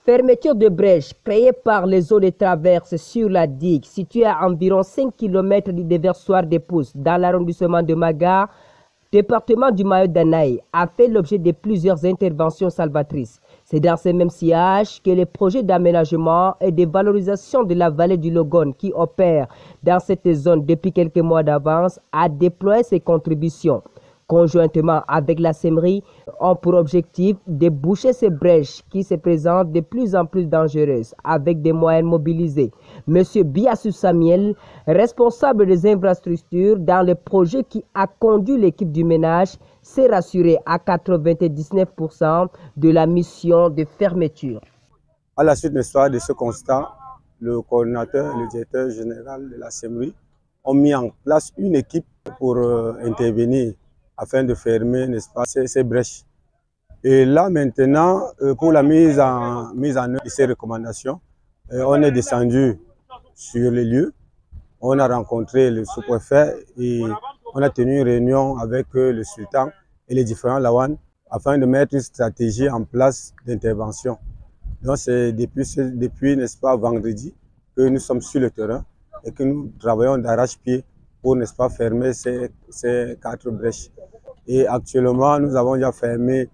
Fermeture de brèche créée par les eaux de traverse sur la digue située à environ 5 km du déversoir des Pousses dans l'arrondissement de Maga, département du Mayo-Danaï, a fait l'objet de plusieurs interventions salvatrices. C'est dans ce même sillage que les projets d'aménagement et de valorisation de la vallée du Logone qui opère dans cette zone depuis quelques mois d'avance a déployé ses contributions. Conjointement avec la SEMRI, ont pour objectif de boucher ces brèches qui se présentent de plus en plus dangereuses avec des moyens mobilisés. Monsieur Biassou Samuel, responsable des infrastructures dans le projet qui a conduit l'équipe du ménage, s'est rassuré à 99% de la mission de fermeture. À la suite de ce constat, le coordinateur et le directeur général de la SEMRI ont mis en place une équipe pour intervenir afin de fermer, n'est-ce pas, ces brèches. Et là maintenant, pour la mise en œuvre de ces recommandations, on est descendu sur les lieux, on a rencontré le sous-préfet et on a tenu une réunion avec le sultan et les différents lawan afin de mettre une stratégie en place d'intervention. Donc c'est depuis, n'est-ce pas, vendredi que nous sommes sur le terrain et que nous travaillons d'arrache-pied pour, n'est-ce pas, fermer ces 4 brèches. Et actuellement, nous avons déjà fermé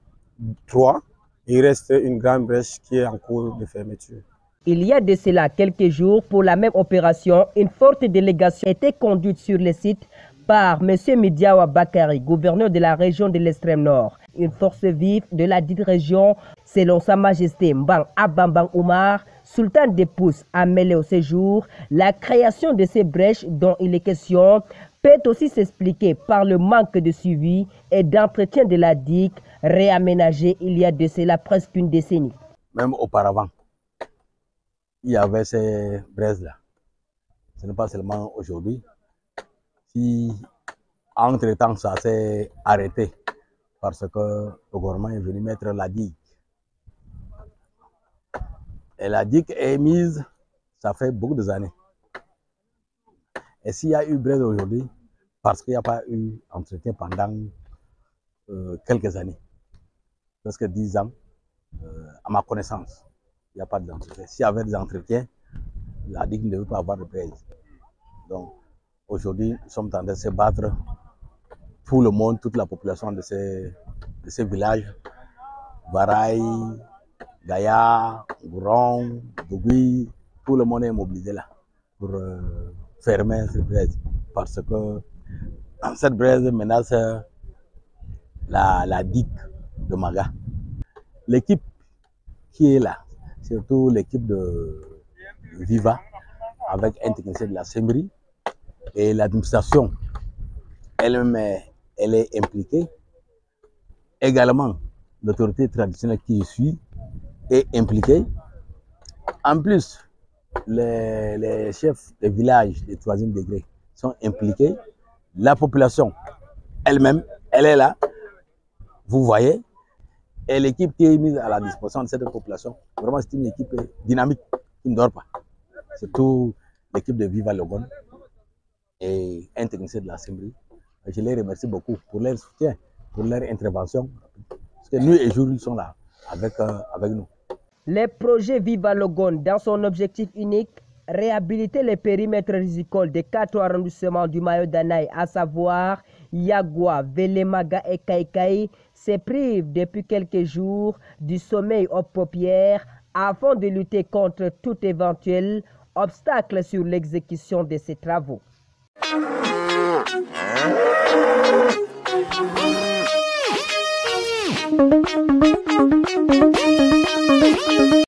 3. Il reste une grande brèche qui est en cours de fermeture. Il y a de cela quelques jours, pour la même opération, une forte délégation était conduite sur le site par M. Midiawa Bakari, gouverneur de la région de l'extrême nord. Une force vive de la dite région, selon Sa Majesté Mbang Abambang Oumar, sultan des Pousses, a mêlé au séjour la création de ces brèches dont il est question peut aussi s'expliquer par le manque de suivi et d'entretien de la digue réaménagée il y a de cela presque une décennie. Même auparavant, il y avait ces braises-là. Ce n'est pas seulement aujourd'hui. Si entre-temps ça s'est arrêté parce que le gouvernement est venu mettre la digue. Et la digue est mise, ça fait beaucoup d'années. Et s'il y a eu braise aujourd'hui, parce qu'il n'y a pas eu entretien pendant quelques années, presque 10 ans, à ma connaissance, il n'y a pas d'entretien. S'il y avait des entretiens, la digue ne devait pas avoir de braise. Donc aujourd'hui, nous sommes en train de se battre, tout le monde, toute la population de ces villages, Varaï, Gaïa, Gouron, Dougui, tout le monde est mobilisé là pour fermer cette braise parce que cette braise menace la digue de Maga. L'équipe qui est là, surtout l'équipe de Viva, avec un technicien de la SEMRI et l'administration elle-même, elle est impliquée. Également, l'autorité traditionnelle qui suit est impliquée. En plus, les chefs des villages de 3e degré sont impliqués. La population elle-même, elle est là, vous voyez. Et l'équipe qui est mise à la disposition de cette population, vraiment c'est une équipe dynamique qui ne dort pas. Surtout l'équipe de Viva Logone et un technicien de la SEMRI. Je les remercie beaucoup pour leur soutien, pour leur intervention. Parce que nuit et jour, ils sont là avec nous. Les projets Viva Logone, dans son objectif unique, réhabiliter les périmètres rizicoles des 4 arrondissements du Mayo-Danaï, à savoir Yagua, Velemaga et Kaikai, se privent depuis quelques jours du sommeil aux paupières afin de lutter contre tout éventuel obstacle sur l'exécution de ces travaux.